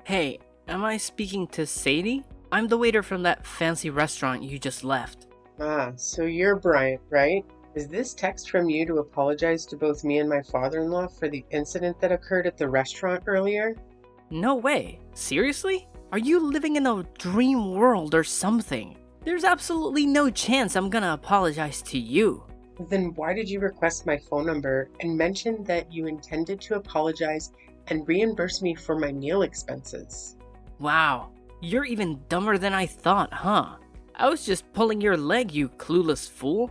Hey, am I speaking to Sadie? I'm the waiter from that fancy restaurant you just left. Ah, so you're Bryant, right? Is this text from you to apologize to both me and my father-in-law for the incident that occurred at the restaurant earlier? No way. Seriously? Are you living in a dream world or something? There's absolutely no chance I'm gonna apologize to you. Then why did you request my phone number and mention that you intended to apologize and reimburse me for my meal expenses? Wow, you're even dumber than I thought, huh? I was just pulling your leg, you clueless fool.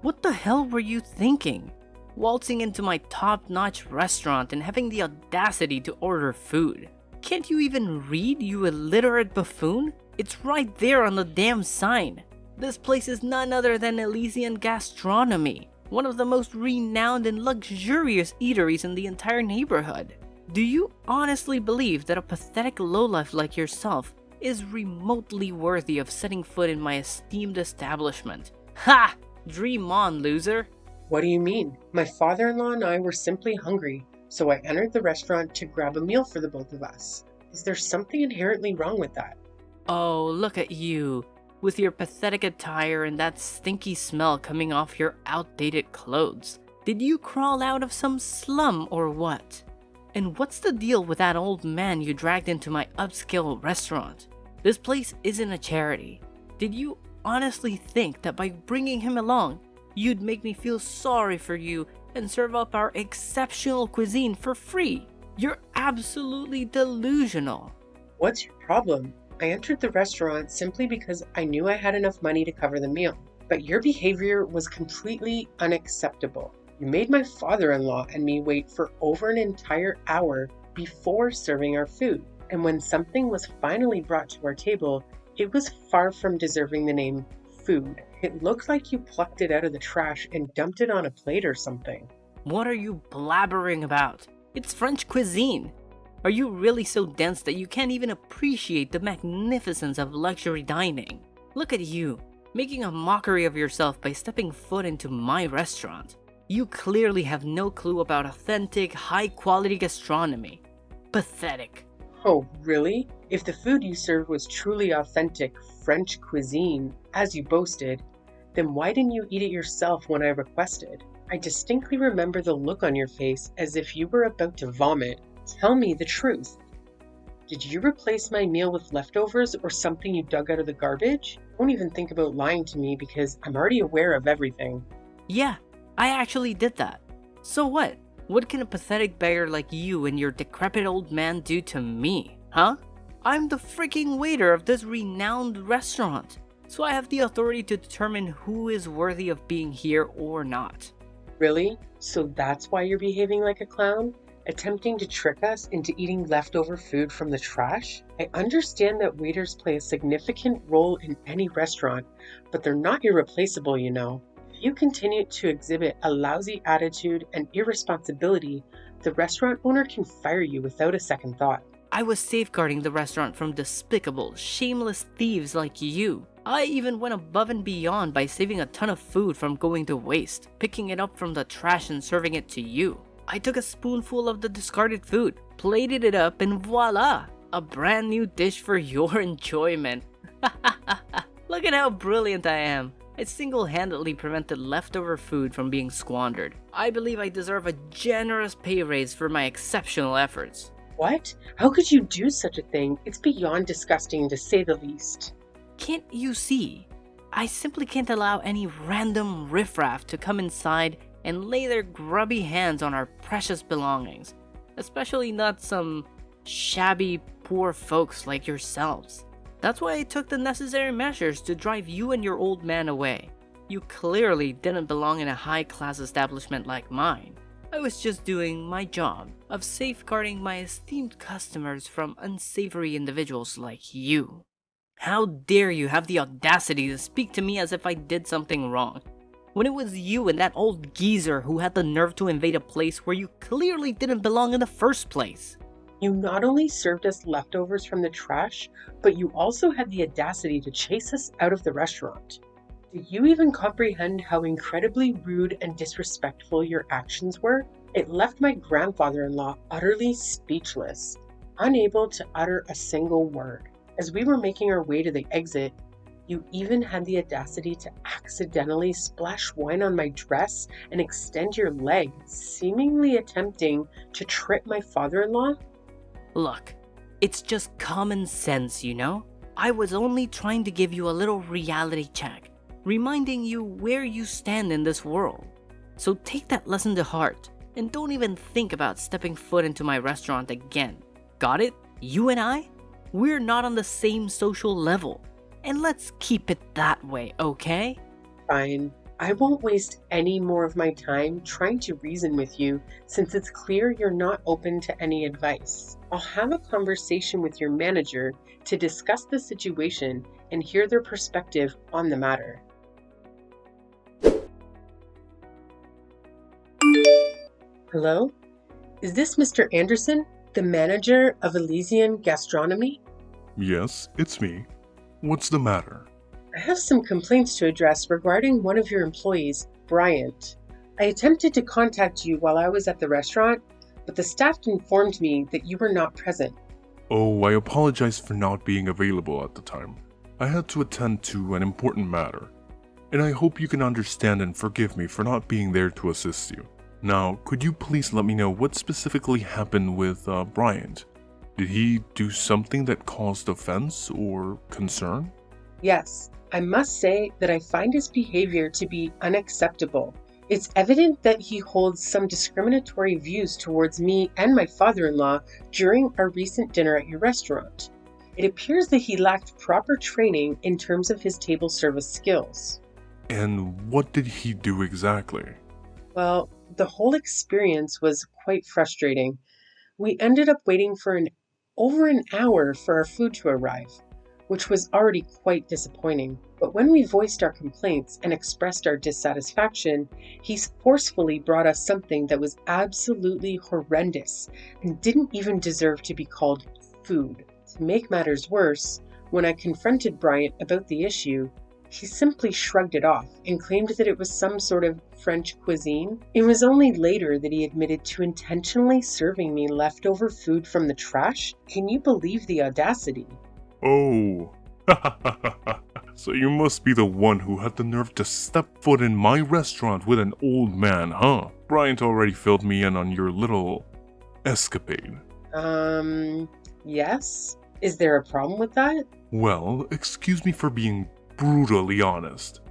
What the hell were you thinking? Waltzing into my top-notch restaurant and having the audacity to order food. Can't you even read, you illiterate buffoon? It's right there on the damn sign. This place is none other than Elysian Gastronomy, one of the most renowned and luxurious eateries in the entire neighborhood. Do you honestly believe that a pathetic lowlife like yourself is remotely worthy of setting foot in my esteemed establishment? Ha! Dream on, loser! What do you mean? My father-in-law and I were simply hungry, so I entered the restaurant to grab a meal for the both of us. Is there something inherently wrong with that? Oh, look at you, with your pathetic attire and that stinky smell coming off your outdated clothes. Did you crawl out of some slum or what? And what's the deal with that old man you dragged into my upscale restaurant? This place isn't a charity. Did you honestly think that by bringing him along, you'd make me feel sorry for you and serve up our exceptional cuisine for free? You're absolutely delusional. What's your problem? I entered the restaurant simply because I knew I had enough money to cover the meal. But your behavior was completely unacceptable. You made my father-in-law and me wait for over an entire hour before serving our food. And when something was finally brought to our table, it was far from deserving the name food. It looked like you plucked it out of the trash and dumped it on a plate or something. What are you blabbering about? It's French cuisine. Are you really so dense that you can't even appreciate the magnificence of luxury dining? Look at you, making a mockery of yourself by stepping foot into my restaurant. You clearly have no clue about authentic, high-quality gastronomy. Pathetic. Oh, really? If the food you served was truly authentic French cuisine, as you boasted, then why didn't you eat it yourself when I requested? I distinctly remember the look on your face as if you were about to vomit. Tell me the truth. Did you replace my meal with leftovers or something you dug out of the garbage? Don't even think about lying to me because I'm already aware of everything. Yeah, I actually did that. So what? What can a pathetic beggar like you and your decrepit old man do to me, huh? I'm the freaking waiter of this renowned restaurant, so I have the authority to determine who is worthy of being here or not. Really? So that's why you're behaving like a clown? Attempting to trick us into eating leftover food from the trash? I understand that waiters play a significant role in any restaurant, but they're not irreplaceable, you know. If you continue to exhibit a lousy attitude and irresponsibility, the restaurant owner can fire you without a second thought. I was safeguarding the restaurant from despicable, shameless thieves like you. I even went above and beyond by saving a ton of food from going to waste, picking it up from the trash and serving it to you. I took a spoonful of the discarded food, plated it up, and voila! A brand new dish for your enjoyment. Look at how brilliant I am. I single-handedly prevented leftover food from being squandered. I believe I deserve a generous pay raise for my exceptional efforts. What? How could you do such a thing? It's beyond disgusting to say the least. Can't you see? I simply can't allow any random riffraff to come inside and lay their grubby hands on our precious belongings, especially not some shabby, poor folks like yourselves. That's why I took the necessary measures to drive you and your old man away. You clearly didn't belong in a high-class establishment like mine. I was just doing my job of safeguarding my esteemed customers from unsavory individuals like you. How dare you have the audacity to speak to me as if I did something wrong, when it was you and that old geezer who had the nerve to invade a place where you clearly didn't belong in the first place. You not only served us leftovers from the trash, but you also had the audacity to chase us out of the restaurant. Do you even comprehend how incredibly rude and disrespectful your actions were? It left my grandfather-in-law utterly speechless. unable to utter a single word. As we were making our way to the exit, you even had the audacity to accidentally splash wine on my dress and extend your leg, seemingly attempting to trip my father-in-law? Look, it's just common sense, you know? I was only trying to give you a little reality check, reminding you where you stand in this world. So take that lesson to heart, and don't even think about stepping foot into my restaurant again. Got it? You and I? We're not on the same social level. And let's keep it that way, okay? Fine. I won't waste any more of my time trying to reason with you since it's clear you're not open to any advice. I'll have a conversation with your manager to discuss the situation and hear their perspective on the matter. Hello? Is this Mr. Anderson, the manager of Elysian Gastronomy? Yes, it's me. What's the matter? I have some complaints to address regarding one of your employees, Bryant. I attempted to contact you while I was at the restaurant, but the staff informed me that you were not present. Oh, I apologize for not being available at the time. I had to attend to an important matter, and I hope you can understand and forgive me for not being there to assist you. Now, could you please let me know what specifically happened with Bryant? Did he do something that caused offense or concern? Yes, I must say that I find his behavior to be unacceptable. It's evident that he holds some discriminatory views towards me and my father-in-law during our recent dinner at your restaurant. It appears that he lacked proper training in terms of his table service skills. And what did he do exactly? Well, the whole experience was quite frustrating. We ended up waiting for over an hour for our food to arrive, which was already quite disappointing. But when we voiced our complaints and expressed our dissatisfaction, he forcefully brought us something that was absolutely horrendous and didn't even deserve to be called food. To make matters worse, when I confronted Bryant about the issue, he simply shrugged it off and claimed that it was some sort of French cuisine. It was only later that he admitted to intentionally serving me leftover food from the trash. Can you believe the audacity? Oh, so you must be the one who had the nerve to step foot in my restaurant with an old man, huh? Bryant already filled me in on your little escapade. Yes? Is there a problem with that? Well, excuse me for being brutally honest,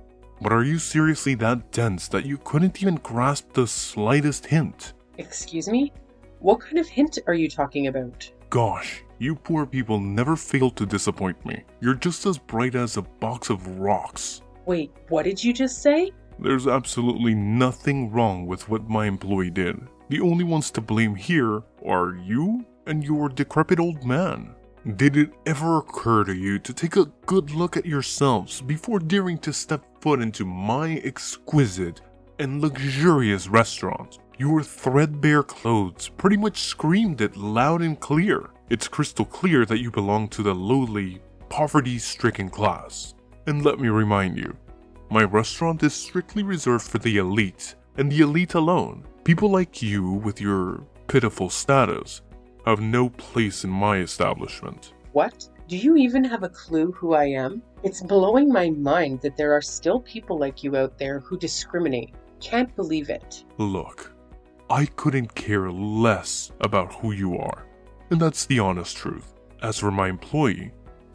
but are you seriously that dense that you couldn't even grasp the slightest hint? Excuse me? What kind of hint are you talking about? Gosh, you poor people never fail to disappoint me. You're just as bright as a box of rocks. Wait, what did you just say? There's absolutely nothing wrong with what my employee did. The only ones to blame here are you and your decrepit old man. Did it ever occur to you to take a good look at yourselves before daring to step foot into my exquisite and luxurious restaurant? Your threadbare clothes pretty much screamed it loud and clear. It's crystal clear that you belong to the lowly, poverty-stricken class. And let me remind you, my restaurant is strictly reserved for the elite, and the elite alone. People like you with your pitiful status have no place in my establishment. What? Do you even have a clue who I am? It's blowing my mind that there are still people like you out there who discriminate. Can't believe it. Look, I couldn't care less about who you are, and that's the honest truth. As for my employee,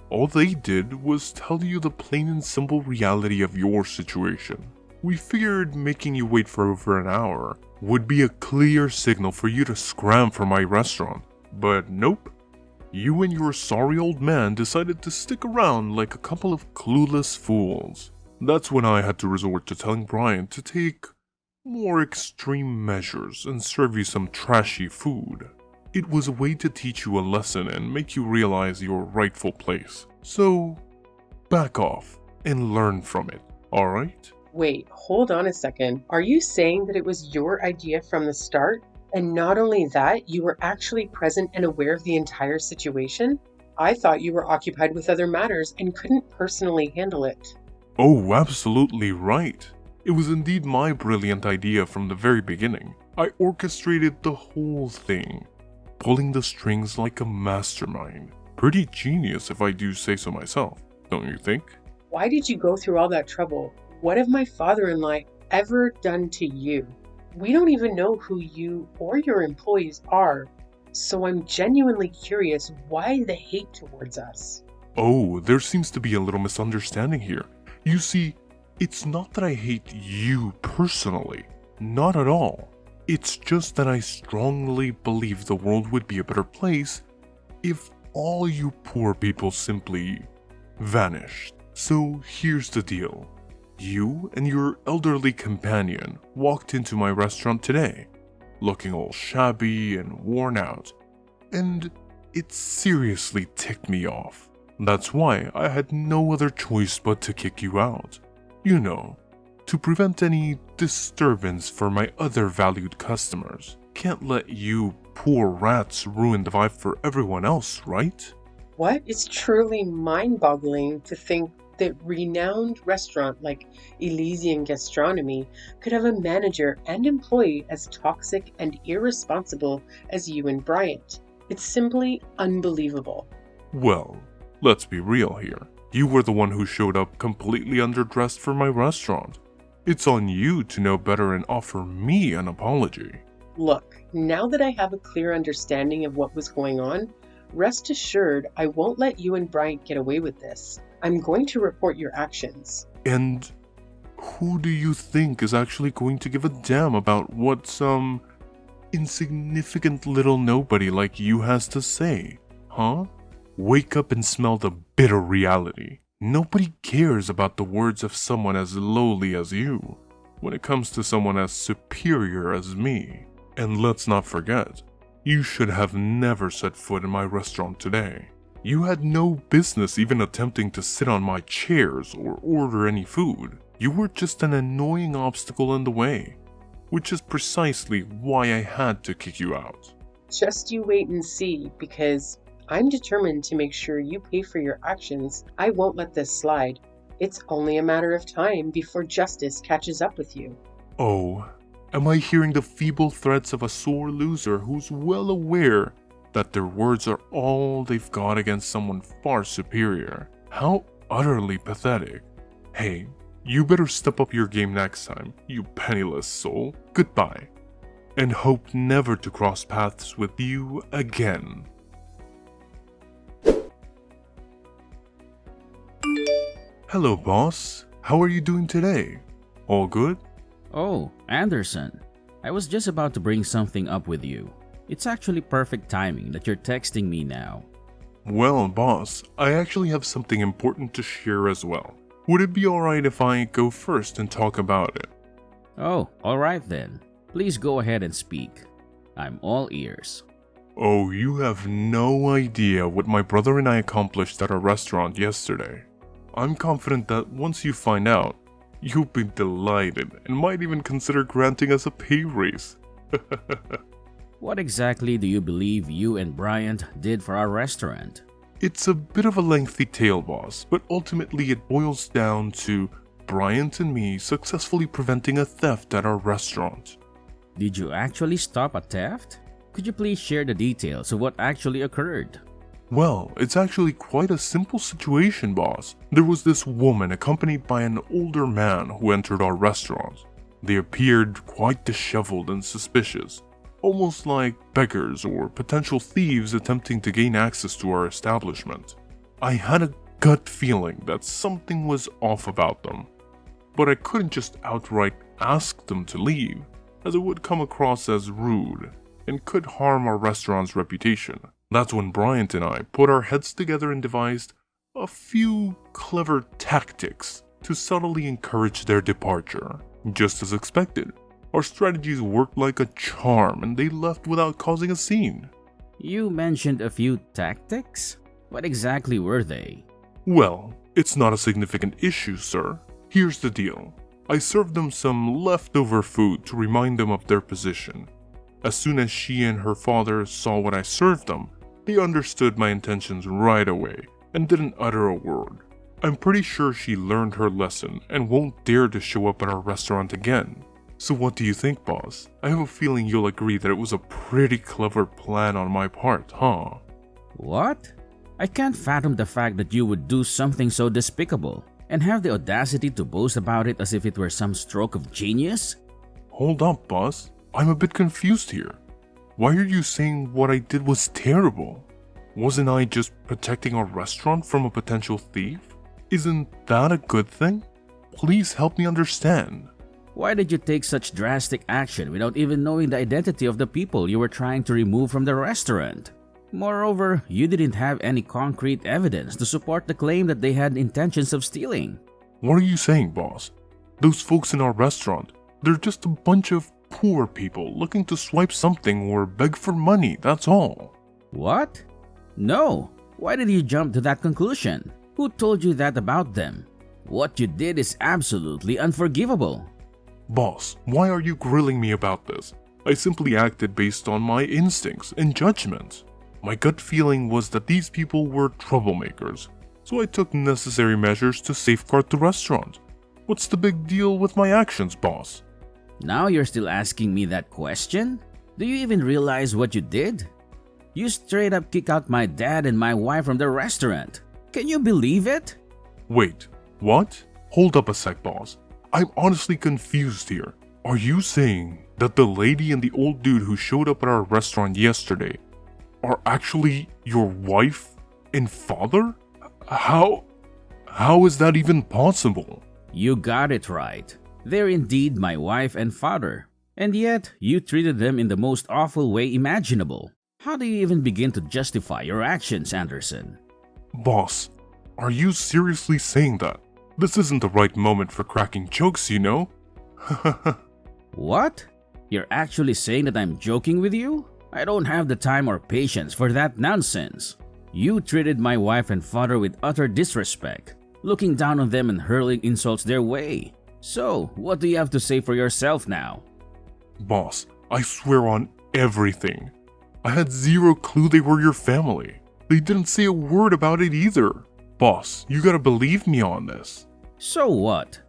all they did was tell you the plain and simple reality of your situation. We figured making you wait for over an hour would be a clear signal for you to scram for my restaurant. But nope, you and your sorry old man decided to stick around like a couple of clueless fools. That's when I had to resort to telling Bryant to take more extreme measures and serve you some trashy food. It was a way to teach you a lesson and make you realize your rightful place. So, back off and learn from it, alright? Wait, hold on a second. Are you saying that it was your idea from the start? And not only that, you were actually present and aware of the entire situation? I thought you were occupied with other matters and couldn't personally handle it. Oh, absolutely right. It was indeed my brilliant idea from the very beginning. I orchestrated the whole thing. pulling the strings like a mastermind. Pretty genius if I do say so myself, don't you think? Why did you go through all that trouble? What have my father-in-law ever done to you? We don't even know who you or your employees are, so I'm genuinely curious why the hate towards us. Oh, there seems to be a little misunderstanding here. You see, it's not that I hate you personally. Not at all. It's just that I strongly believe the world would be a better place if all you poor people simply vanished. So here's the deal. You and your elderly companion walked into my restaurant today, looking all shabby and worn out, and it seriously ticked me off. That's why I had no other choice but to kick you out. You know, to prevent any disturbance for my other valued customers. Can't let you poor rats ruin the vibe for everyone else, right? What? It's truly mind-boggling to think that renowned restaurant like Elysian Gastronomy could have a manager and employee as toxic and irresponsible as you and Bryant. It's simply unbelievable. Well, let's be real here. You were the one who showed up completely underdressed for my restaurant. It's on you to know better and offer me an apology. Look, now that I have a clear understanding of what was going on, rest assured I won't let you and Bryant get away with this. I'm going to report your actions. And who do you think is actually going to give a damn about what some insignificant little nobody like you has to say? Huh? Wake up and smell the bitter reality. Nobody cares about the words of someone as lowly as you when it comes to someone as superior as me. And let's not forget, you should have never set foot in my restaurant today. You had no business even attempting to sit on my chairs or order any food. You were just an annoying obstacle in the way, which is precisely why I had to kick you out. Just you wait and see, because I'm determined to make sure you pay for your actions. I won't let this slide. It's only a matter of time before justice catches up with you. Oh, am I hearing the feeble threats of a sore loser who's well aware that their words are all they've got against someone far superior? How utterly pathetic. Hey, you better step up your game next time, you penniless soul. Goodbye, and hope never to cross paths with you again. Hello, boss. How are you doing today? All good? Oh, Anderson. I was just about to bring something up with you. It's actually perfect timing that you're texting me now. Well, boss, I actually have something important to share as well. Would it be alright if I go first and talk about it? Oh, alright then. Please go ahead and speak. I'm all ears. Oh, you have no idea what my brother and I accomplished at our restaurant yesterday. I'm confident that once you find out, you'll be delighted and might even consider granting us a pay raise. What exactly do you believe you and Bryant did for our restaurant? It's a bit of a lengthy tale, boss, but ultimately it boils down to Bryant and me successfully preventing a theft at our restaurant. Did you actually stop a theft? Could you please share the details of what actually occurred? Well, it's actually quite a simple situation, boss. There was this woman accompanied by an older man who entered our restaurant. They appeared quite disheveled and suspicious, almost like beggars or potential thieves attempting to gain access to our establishment. I had a gut feeling that something was off about them, but I couldn't just outright ask them to leave, as it would come across as rude and could harm our restaurant's reputation. That's when Bryant and I put our heads together and devised a few clever tactics to subtly encourage their departure. Just as expected, our strategies worked like a charm and they left without causing a scene. You mentioned a few tactics? What exactly were they? Well, it's not a significant issue, sir. Here's the deal. I served them some leftover food to remind them of their position. As soon as she and her father saw what I served them, they understood my intentions right away and didn't utter a word. I'm pretty sure she learned her lesson and won't dare to show up at our restaurant again. So what do you think, boss? I have a feeling you'll agree that it was a pretty clever plan on my part, huh? What? I can't fathom the fact that you would do something so despicable and have the audacity to boast about it as if it were some stroke of genius? Hold up, boss. I'm a bit confused here. Why are you saying what I did was terrible? Wasn't I just protecting our restaurant from a potential thief? Isn't that a good thing? Please help me understand. Why did you take such drastic action without even knowing the identity of the people you were trying to remove from the restaurant? Moreover, you didn't have any concrete evidence to support the claim that they had intentions of stealing. What are you saying, boss? Those folks in our restaurant, they're just a bunch of poor people looking to swipe something or beg for money, that's all. What? No. Why did you jump to that conclusion? Who told you that about them? What you did is absolutely unforgivable. Boss, why are you grilling me about this? I simply acted based on my instincts and judgment. My gut feeling was that these people were troublemakers, so I took necessary measures to safeguard the restaurant. What's the big deal with my actions, boss? Now you're still asking me that question? Do you even realize what you did? You straight up kicked out my dad and my wife from the restaurant. Can you believe it? Wait, what? Hold up a sec, boss. I'm honestly confused here. Are you saying that the lady and the old dude who showed up at our restaurant yesterday are actually your wife and father? How is that even possible? You got it right. They're indeed my wife and father. And yet, you treated them in the most awful way imaginable. How do you even begin to justify your actions, Anderson? Boss, are you seriously saying that? This isn't the right moment for cracking jokes, you know? What? You're actually saying that I'm joking with you? I don't have the time or patience for that nonsense. You treated my wife and father with utter disrespect, looking down on them and hurling insults their way. So, what do you have to say for yourself now? Boss, I swear on everything. I had zero clue they were your family. They didn't say a word about it either. Boss, you gotta believe me on this. So what?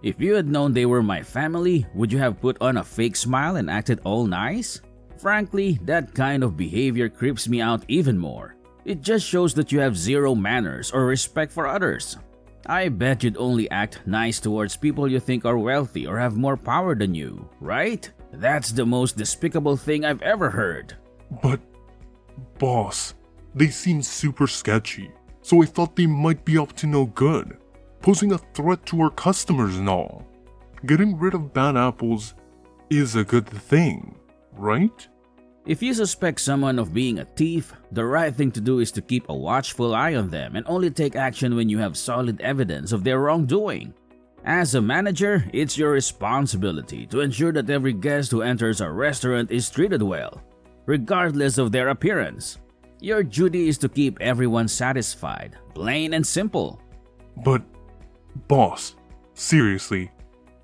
If you had known they were my family, would you have put on a fake smile and acted all nice? Frankly, that kind of behavior creeps me out even more. It just shows that you have zero manners or respect for others. I bet you'd only act nice towards people you think are wealthy or have more power than you, right? That's the most despicable thing I've ever heard. But, boss, they seem super sketchy, so I thought they might be up to no good, posing a threat to our customers and all. Getting rid of bad apples is a good thing, right? If you suspect someone of being a thief, the right thing to do is to keep a watchful eye on them and only take action when you have solid evidence of their wrongdoing. As a manager, it's your responsibility to ensure that every guest who enters a restaurant is treated well, regardless of their appearance. Your duty is to keep everyone satisfied, plain and simple. But, boss, seriously,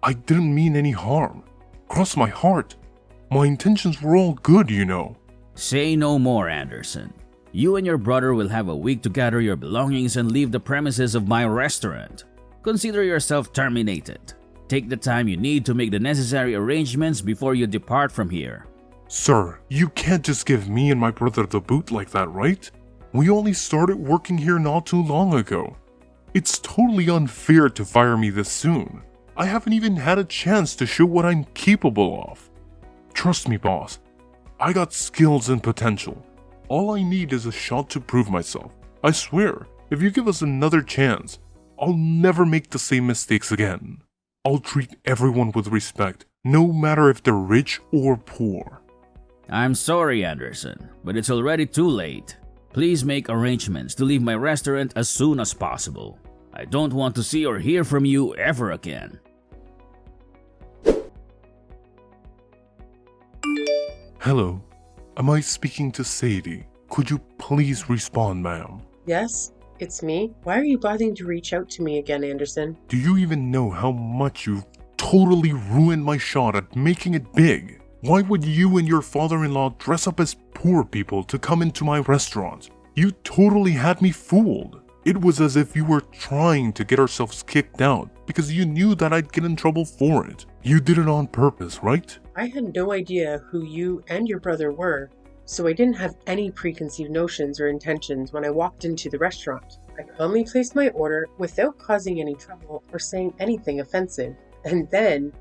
I didn't mean any harm. Cross my heart. My intentions were all good, you know. Say no more, Anderson. You and your brother will have a week to gather your belongings and leave the premises of my restaurant. Consider yourself terminated. Take the time you need to make the necessary arrangements before you depart from here. Sir, you can't just give me and my brother the boot like that, right? We only started working here not too long ago. It's totally unfair to fire me this soon. I haven't even had a chance to show what I'm capable of. Trust me, boss. I got skills and potential. All I need is a shot to prove myself. I swear, if you give us another chance, I'll never make the same mistakes again. I'll treat everyone with respect, no matter if they're rich or poor. I'm sorry, Anderson, but it's already too late. Please make arrangements to leave my restaurant as soon as possible. I don't want to see or hear from you ever again. Hello, am I speaking to Sadie? Could you please respond, ma'am? Yes, it's me. Why are you bothering to reach out to me again, Anderson? Do you even know how much you've totally ruined my shot at making it big? Why would you and your father-in-law dress up as poor people to come into my restaurant? You totally had me fooled. It was as if you were trying to get ourselves kicked out because you knew that I'd get in trouble for it. You did it on purpose, right? I had no idea who you and your brother were, so I didn't have any preconceived notions or intentions when I walked into the restaurant. I calmly placed my order without causing any trouble or saying anything offensive. And then,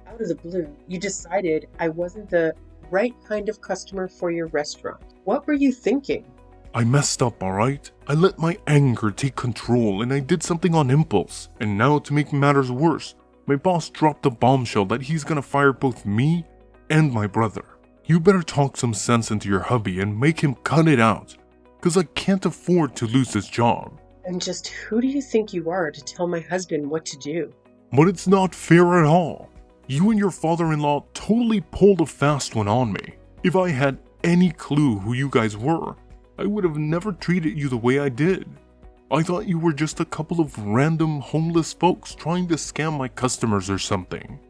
out of the blue, you decided I wasn't the right kind of customer for your restaurant. What were you thinking? I messed up, alright? I let my anger take control and I did something on impulse. And now, to make matters worse, my boss dropped a bombshell that he's gonna fire both me and my brother. You better talk some sense into your hubby and make him cut it out, cause I can't afford to lose this job. And just who do you think you are to tell my husband what to do? But it's not fair at all. You and your father-in-law totally pulled a fast one on me. If I had any clue who you guys were, I would have never treated you the way I did. I thought you were just a couple of random homeless folks trying to scam my customers or something.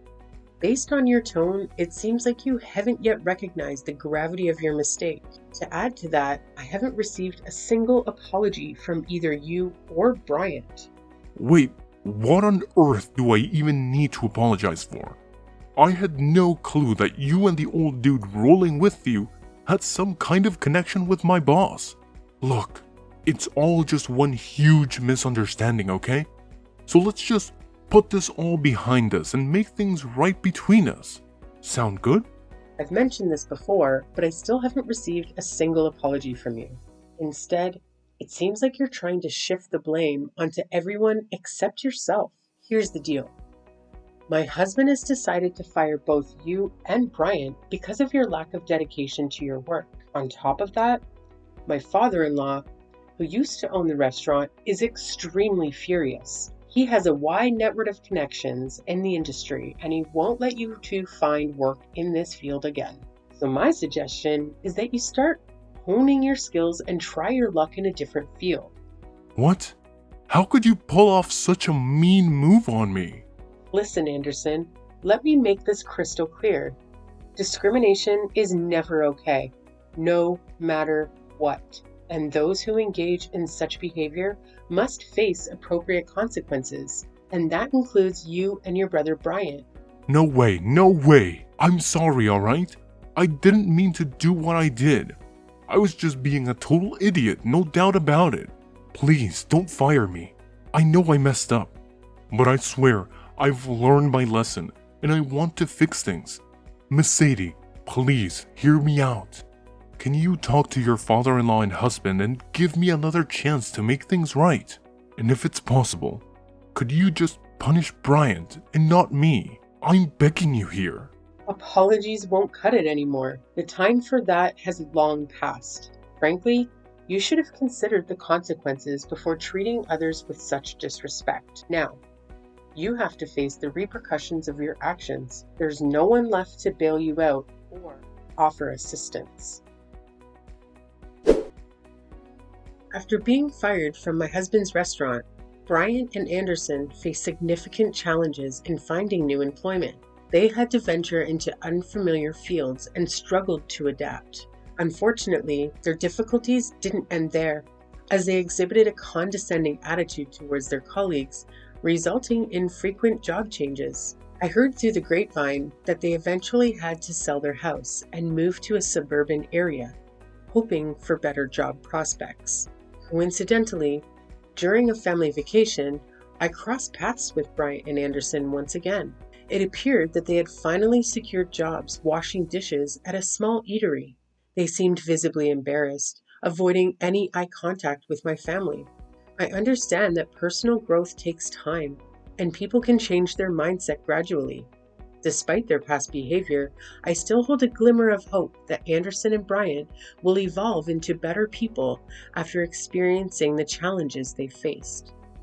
Based on your tone, it seems like you haven't yet recognized the gravity of your mistake. To add to that, I haven't received a single apology from either you or Bryant. Wait, what on earth do I even need to apologize for? I had no clue that you and the old dude rolling with you had some kind of connection with my boss. Look, it's all just one huge misunderstanding, okay? So let's just put this all behind us and make things right between us. Sound good? I've mentioned this before, but I still haven't received a single apology from you. Instead, it seems like you're trying to shift the blame onto everyone except yourself. Here's the deal. My husband has decided to fire both you and Bryant because of your lack of dedication to your work. On top of that, my father-in-law, who used to own the restaurant, is extremely furious. He has a wide network of connections in the industry, and he won't let you two find work in this field again. So my suggestion is that you start honing your skills and try your luck in a different field. What? How could you pull off such a mean move on me? Listen, Anderson, let me make this crystal clear. Discrimination is never okay, no matter what. And those who engage in such behavior must face appropriate consequences. And that includes you and your brother Bryant. No way, no way. I'm sorry, alright? I didn't mean to do what I did. I was just being a total idiot, no doubt about it. Please, don't fire me. I know I messed up. But I swear, I've learned my lesson, and I want to fix things. Miss Sadie, please, hear me out. Can you talk to your father-in-law and husband and give me another chance to make things right? And if it's possible, could you just punish Bryant and not me? I'm begging you here. Apologies won't cut it anymore. The time for that has long passed. Frankly, you should have considered the consequences before treating others with such disrespect. Now, you have to face the repercussions of your actions. There's no one left to bail you out or offer assistance. After being fired from my husband's restaurant, Bryant and Anderson faced significant challenges in finding new employment. They had to venture into unfamiliar fields and struggled to adapt. Unfortunately, their difficulties didn't end there, as they exhibited a condescending attitude towards their colleagues, resulting in frequent job changes. I heard through the grapevine that they eventually had to sell their house and move to a suburban area, hoping for better job prospects. Coincidentally, during a family vacation, I crossed paths with Bryant and Anderson once again. It appeared that they had finally secured jobs washing dishes at a small eatery. They seemed visibly embarrassed, avoiding any eye contact with my family. I understand that personal growth takes time, and people can change their mindset gradually. Despite their past behavior, I still hold a glimmer of hope that Anderson and Bryant will evolve into better people after experiencing the challenges they faced.